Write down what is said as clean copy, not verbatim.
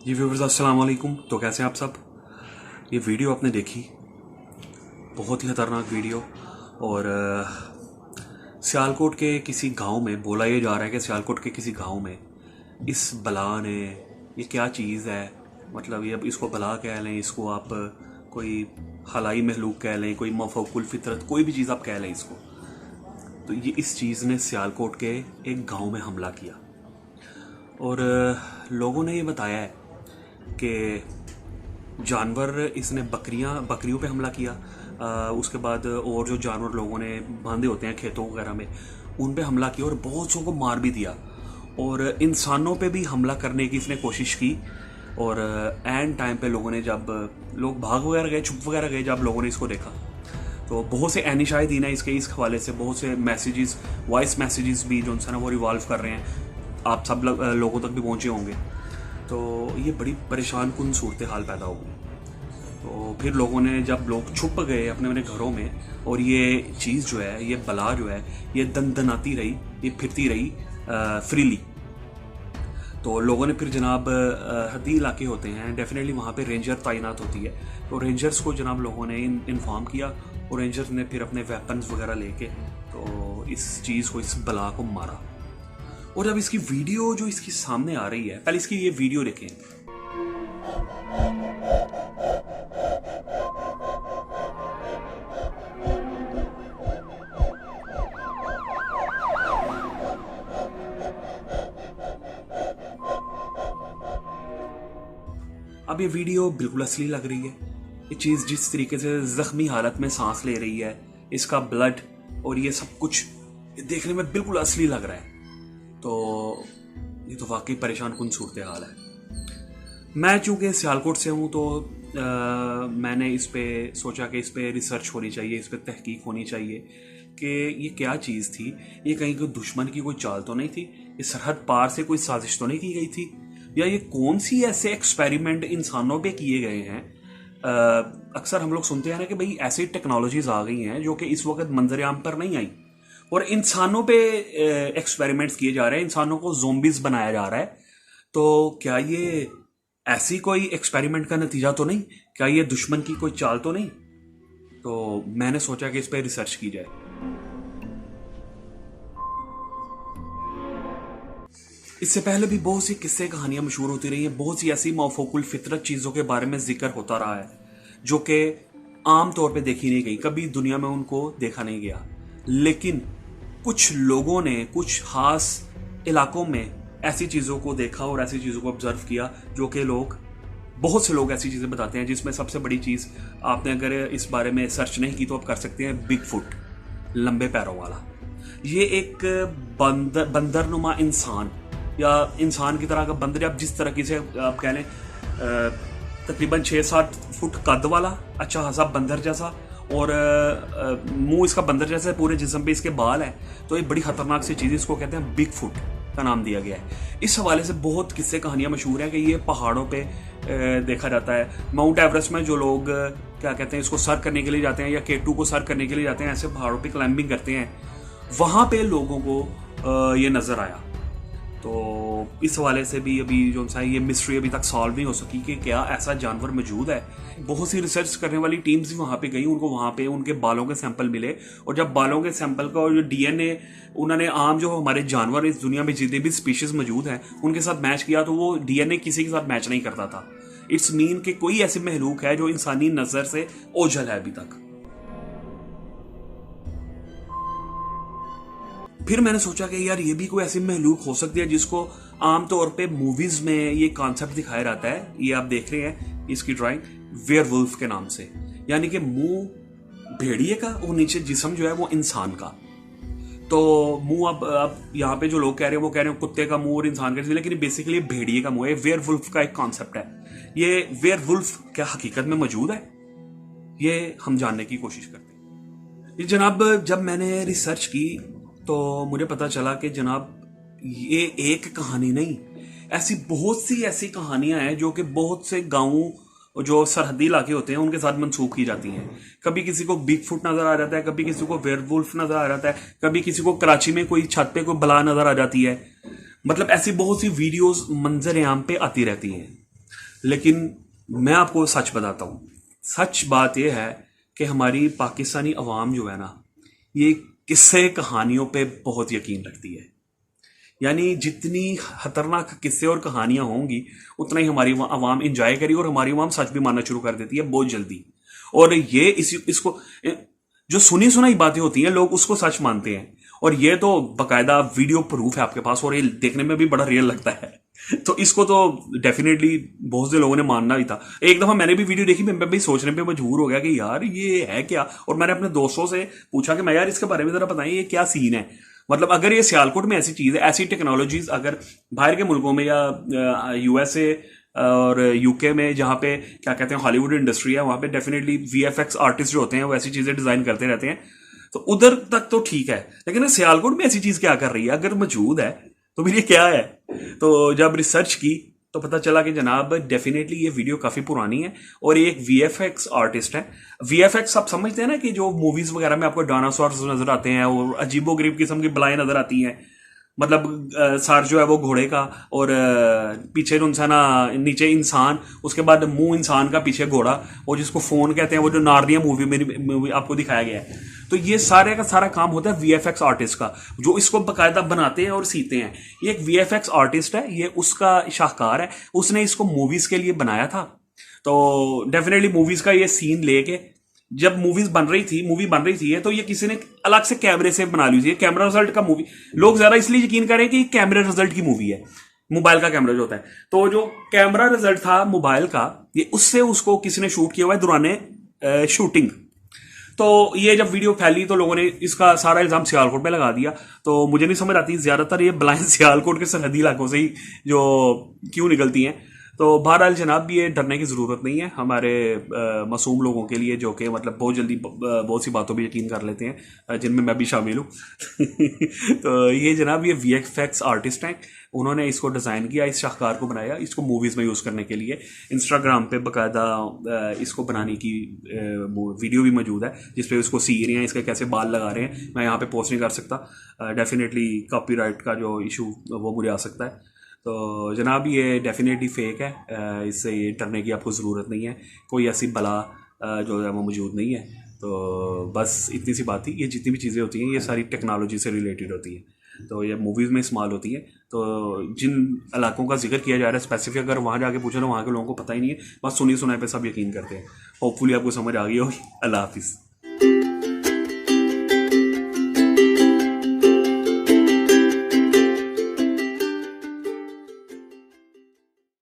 जी viewers अस्सलाम वालेकुम। तो कैसे हैं आप सब। ये वीडियो आपने देखी, बहुत ही ख़तरनाक वीडियो। और सियालकोट के किसी गांव में बोला ये जा रहा है कि सियालकोट के किसी गांव में इस बला ने, ये क्या चीज़ है, मतलब ये अब इसको बला कह लें, इसको आप कोई हलाई महलूक कह लें, कोई मफौकुल फितरत, कोई भी चीज़ आप कह लें इसको, तो ये इस चीज़ ने सियालकोट के एक गांव में हमला किया। और लोगों ने ये बताया है कि जानवर, इसने बकरियों पे हमला किया। उसके बाद और जो जानवर लोगों ने बांधे होते हैं खेतों वगैरह में, उन पे हमला किया और बहुत सौ को मार भी दिया। और इंसानों पे भी हमला करने की इसने कोशिश की। और एंड टाइम पे लोगों ने, जब लोग भाग वगैरह गए, छुप वगैरह गए, जब लोगों ने इसको देखा तो बहुत से एनिशाए दीन है इसके, इस हवाले से बहुत से मैसेजेस, वॉइस मैसेजेस भी जो ना वो रिवॉल्व कर रहे हैं, आप सब लोगों तक भी पहुंचे होंगे। तो ये बड़ी परेशान कुन सूरत हाल पैदा हो गई। तो फिर लोगों ने, जब लोग छुप गए अपने अपने घरों में, और ये चीज़ जो है, ये बला जो है, ये दनदनाती रही, ये फिरती रही फ्रीली। तो लोगों ने फिर जनाब, हदी इलाके होते हैं, डेफिनेटली वहाँ पे रेंजर तैनात होती है, तो रेंजर्स को जनाब लोगों ने इन्फॉर्म किया, और रेंजर्स ने फिर अपने वेपन्स वगैरह लेके तो इस चीज़ को, इस बला को मारा। और जब इसकी वीडियो जो इसकी सामने आ रही है, पहले इसकी ये वीडियो देखें। अब ये वीडियो बिल्कुल असली लग रही है। ये चीज़ जिस तरीके से जख्मी हालत में सांस ले रही है, इसका ब्लड और ये सब कुछ देखने में बिल्कुल असली लग रहा है। तो ये तो वाकई परेशान कुन सूरत हाल है। मैं चूँकि सियालकोट से हूँ, तो मैंने इस पे सोचा कि इस पे रिसर्च होनी चाहिए, इस पे तहकीक होनी चाहिए कि ये क्या चीज़ थी। ये कहीं कोई दुश्मन की कोई चाल तो नहीं थी, ये सरहद पार से कोई साजिश तो नहीं की गई थी, या ये कौन सी ऐसे एक्सपेरिमेंट इंसानों पे किए गए हैं। अक्सर हम लोग सुनते हैं ना कि भाई ऐसी टेक्नोलॉजीज आ गई हैं जो कि इस वक्त मंजर-ए-आम पर नहीं आई, और इंसानों पे एक्सपेरिमेंट्स किए जा रहे हैं, इंसानों को ज़ोंबीज बनाया जा रहा है। तो क्या ये ऐसी कोई एक्सपेरिमेंट का नतीजा तो नहीं? क्या ये दुश्मन की कोई चाल तो नहीं? तो मैंने सोचा कि इस पर रिसर्च की जाए। इससे पहले भी बहुत सी किस्से कहानियां मशहूर होती रही हैं, बहुत सी ऐसी मौफूकुल फितरत चीज़ों के बारे में जिक्र होता रहा है जो कि आम तौर पे देखी नहीं गई, कभी दुनिया में उनको देखा नहीं गया। लेकिन कुछ लोगों ने कुछ खास इलाकों में ऐसी चीज़ों को देखा और ऐसी चीज़ों को ऑब्जर्व किया, जो कि बहुत से लोग ऐसी चीज़ें बताते हैं, जिसमें सबसे बड़ी चीज़, आपने अगर इस बारे में सर्च नहीं की तो आप कर सकते हैं, बिग फुट, लंबे पैरों वाला। ये एक बंदरनुमा इंसान, या इंसान की तरह का बंदर, आप जिस तरह से आप कह लें, तकरीबन 6-7 फुट कद वाला अच्छा खासा बंदर जैसा, और मुंह इसका बंदर जैसा है, पूरे जिस्म पे इसके बाल है। तो ये बड़ी खतरनाक सी चीज़, इसको कहते हैं बिग फुट का नाम दिया गया है। इस हवाले से बहुत किस्से कहानियां मशहूर हैं कि ये पहाड़ों पे देखा जाता है। माउंट एवरेस्ट में जो लोग क्या कहते हैं, इसको सर करने के लिए जाते हैं, या केटू को सर करने के लिए जाते हैं, ऐसे पहाड़ों पे क्लाइंबिंग करते हैं, वहाँ पे लोगों को ये नज़र आया। तो इस हवाले से भी अभी जो सा ये मिस्ट्री अभी तक सॉल्व नहीं हो सकी कि क्या ऐसा जानवर मौजूद है। बहुत सी रिसर्च करने वाली टीम्स भी वहाँ पे गई, उनको वहाँ पे उनके बालों के सैंपल मिले, और जब बालों के सैंपल का और जो डीएनए उन्होंने आम जो हमारे जानवर इस दुनिया में जितने भी स्पीशीज मौजूद हैं उनके साथ मैच किया, तो वो डीएनए किसी के साथ मैच नहीं करता था। इट्स मीन कि कोई ऐसी महलूक है जो इंसानी नज़र से ओझल है अभी तक। फिर मैंने सोचा कि यार ये भी कोई ऐसी महलूक हो सकती है जिसको आमतौर पे मूवीज में ये कॉन्सेप्ट दिखाया जाता है। ये आप देख रहे हैं इसकी ड्राइंग, वेयरवुल्फ के नाम से, यानी कि मुंह भेड़िए का और नीचे जिस्म जो है वो इंसान का। तो मुंह, अब यहाँ पे जो लोग कह रहे हैं वो कह रहे हैं कुत्ते का मुंह और इंसान का, लेकिन बेसिकली भेड़िए का मुंह है। वेयरवुल्फ का एक कॉन्सेप्ट है। ये वेयरवुल्फ क्या हकीकत में मौजूद है, ये हम जानने की कोशिश करते हैं। ये जनाब, जब मैंने रिसर्च की तो मुझे पता चला कि जनाब ये एक कहानी नहीं, ऐसी बहुत सी ऐसी कहानियां हैं जो कि बहुत से गांवों, जो सरहदी इलाके होते हैं, उनके साथ मंसूब की जाती हैं। कभी किसी को बिग फुट नजर आ जाता है, कभी किसी को वेयरवुल्फ नजर आ जाता है, कभी किसी को कराची में कोई छत पे कोई बला नजर आ जाती है। मतलब ऐसी बहुत सी वीडियोस मंजर आम पे आती रहती हैं। लेकिन मैं आपको सच बताता हूँ, सच बात यह है कि हमारी पाकिस्तानी अवाम जो है ना, ये किस्से कहानियों पे बहुत यकीन रखती है। यानी जितनी खतरनाक किस्से और कहानियां होंगी उतना ही हमारी अवाम इंजॉय करेगी, और हमारी अवाम सच भी मानना शुरू कर देती है बहुत जल्दी। और ये इसको जो सुनी सुनाई बातें होती हैं लोग उसको सच मानते हैं, और ये तो बकायदा वीडियो प्रूफ है आपके पास, और ये देखने में भी बड़ा रियल लगता है। तो इसको तो डेफिनेटली बहुत से लोगों ने मानना ही था। एक दफा मैंने भी वीडियो देखी, मैं भी सोचने पे मजबूर हो गया कि यार ये है क्या, और मैंने अपने दोस्तों से पूछा कि मैं यार इसके बारे में जरा बताएं ये क्या सीन है। मतलब अगर ये सियालकोट में ऐसी चीज है, ऐसी टेक्नोलॉजीज अगर बाहर के मुल्कों में या यूएसए और यूके में जहाँ पे क्या कहते हैं हॉलीवुड इंडस्ट्री है, वहाँ पे डेफिनेटली वीएफएक्स आर्टिस्ट जो होते हैं वो ऐसी चीजें डिजाइन करते रहते हैं, तो उधर तक तो ठीक है। लेकिन सियालकोट में ऐसी चीज क्या कर रही है, अगर मौजूद है तो फिर ये क्या है। तो जब रिसर्च की तो पता चला कि जनाब डेफिनेटली ये वीडियो काफी पुरानी है, और ये एक वीएफएक्स आर्टिस्ट है। वीएफएक्स आप समझते हैं ना कि जो मूवीज वगैरह में आपको डायनासोर्स नजर आते हैं और अजीबोगरीब किस्म की बलाएं नजर आती हैं, मतलब सर जो है वो घोड़े का, और पीछे इंसान, नीचे इंसान, उसके बाद मुंह इंसान का, पीछे घोड़ा, और जिसको फोन कहते हैं, वो जो नार्निया मूवी आपको दिखाया गया है। तो ये सारे का सारा काम होता है वीएफएक्स आर्टिस्ट का, जो इसको बकायदा बनाते हैं और सीते हैं। ये एक वीएफएक्स आर्टिस्ट है, ये उसका शाहकार है, उसने इसको मूवीज के लिए बनाया था। तो डेफिनेटली मूवीज का ये सीन लेके जब मूवी बन रही थी तो ये किसी ने अलग से कैमरे से बना ली थी, कैमरा रिजल्ट का मूवी। लोग ज्यादा इसलिए यकीन करें कि कैमरा रिजल्ट की मूवी है, मोबाइल का कैमरा जो होता है। तो जो कैमरा रिजल्ट था मोबाइल का, ये उससे उसको किसी ने शूट किया हुआ है दौरान शूटिंग। तो ये जब वीडियो फैली तो लोगों ने इसका सारा इल्जाम सियालकोट पे लगा दिया। तो मुझे नहीं समझ आती, ज्यादातर ये बलाएं सियालकोट के सरहदी इलाकों से ही जो क्यों निकलती हैं। तो बहरहाल जनाब ये डरने की ज़रूरत नहीं है हमारे मासूम लोगों के लिए, जो कि मतलब बहुत जल्दी बहुत सी बातों पर यकीन कर लेते हैं, जिनमें मैं भी शामिल हूँ। तो ये जनाब ये वीएफएक्स आर्टिस्ट हैं, उन्होंने इसको डिज़ाइन किया, इस शाहकार को बनाया, इसको मूवीज़ में यूज़ करने के लिए। इंस्टाग्राम पे बाकायदा इसको बनाने की वीडियो भी मौजूद है, जिसपे इसको सी रहे हैं, इसके कैसे बाल लगा रहे हैं। मैं यहाँ पे पोस्ट नहीं कर सकता, डेफिनेटली कॉपीराइट का जो इशू वो मुझे आ सकता है। तो जनाब ये डेफिनेटली फेक है, इससे ये डरने की आपको ज़रूरत नहीं है, कोई ऐसी बला जो है वो मौजूद नहीं है। तो बस इतनी सी बात थी। ये जितनी भी चीज़ें होती हैं ये सारी टेक्नोलॉजी से रिलेटेड होती हैं, तो ये मूवीज़ में इस्तेमाल होती है। तो जिन इलाकों का जिक्र किया जा रहा है स्पेसिफिक, अगर वहाँ जाके पूछो ना, वहाँ के लोगों को पता ही नहीं है, बस सुनी सुनाई पे सब यकीन करते हैं। होपफुली आपको समझ आ गई होगी। अल्लाह हाफिज़।